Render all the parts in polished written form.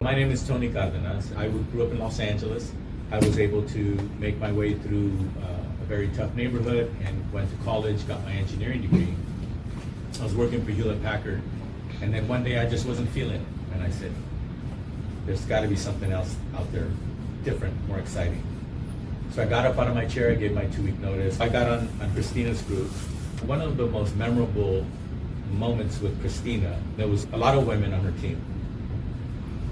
My name is Tony Cardenas. I grew up in Los Angeles. I was able to make my way through a very tough neighborhood and went to college, got my engineering degree. I was working for Hewlett Packard, and then one day I just wasn't feeling it. And I said, there's got to be something else out there, different, more exciting. So I got up out of my chair, I gave my 2-week notice. I got on Christina's group. One of the most memorable moments with Christina, there was a lot of women on her team.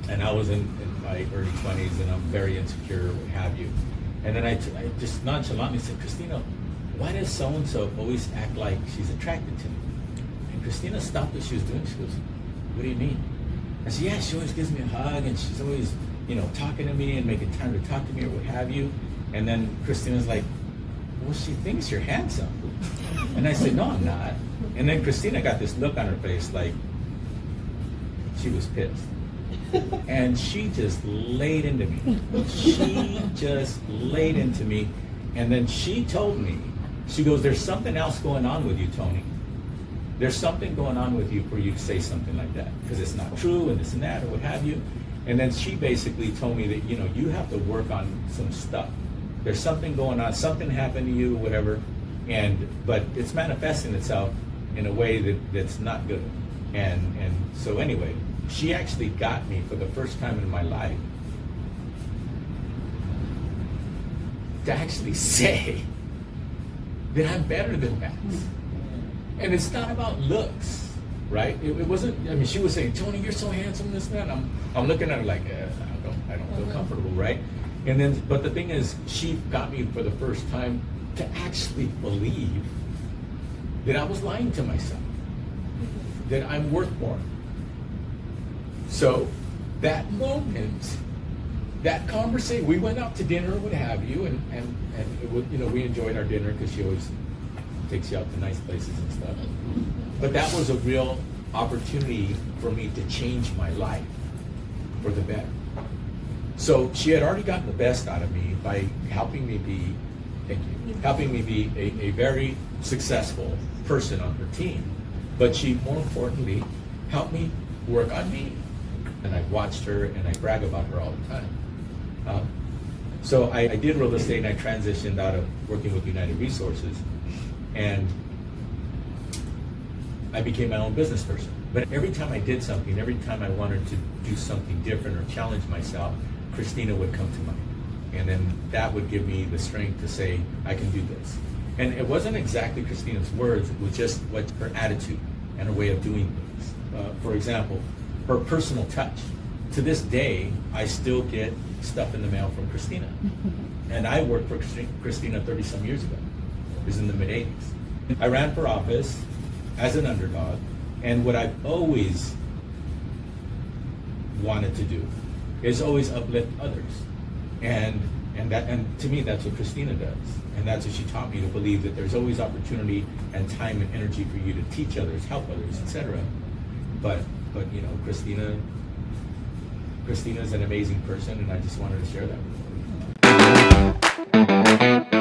And I was in my early 20s, and I'm very insecure, what have you. And then I just nonchalantly said, Christina, why does so-and-so always act like she's attracted to me? And Christina stopped what she was doing. She goes, what do you mean? I said, yeah, she always gives me a hug, and she's always, talking to me and making time to talk to me or what have you. And then Christina's like, well, she thinks you're handsome. And I said, no, I'm not. And then Christina got this look on her face like she was pissed. And she just laid into me. She just laid into me. And then she told me, she goes, there's something else going on with you, Tony. There's something going on with you for you to say something like that, because it's not true and this and that or what have you. And then she basically told me that, you have to work on some stuff. There's something going on, something happened to you, whatever, but it's manifesting itself in a way that's not good. And so anyway, she actually got me for the first time in my life to actually say that I'm better than that. And it's not about looks, right? It wasn't, she was saying, Tony, you're so handsome, this and that. I'm looking at her like, I don't feel comfortable, right? And then, but the thing is, she got me for the first time to actually believe that I was lying to myself, that I'm worth more. So that moment, that conversation, we went out to dinner, what have you, and it was, we enjoyed our dinner because she always takes you out to nice places and stuff. But that was a real opportunity for me to change my life for the better. So she had already gotten the best out of me by helping me be, a very successful person on her team. But she, more importantly, helped me work on me. And I watched her and I brag about her all the time. So I did real estate, and I transitioned out of working with United Resources, and I became my own business person. But every time I did something, every time I wanted to do something different or challenge myself, Christina would come to mind. And then that would give me the strength to say, I can do this. And it wasn't exactly Christina's words, it was just what her attitude and her way of doing things. For example, her personal touch. To this day, I still get stuff in the mail from Christina. And I worked for Christina 30-some years ago. It was in the mid-'80s. I ran for office as an underdog, and what I've always wanted to do is always uplift others. And to me, that's what Christina does. And that's what she taught me, to believe that there's always opportunity and time and energy for you to teach others, help others, etc. But Christina's an amazing person, and I just wanted to share that with you.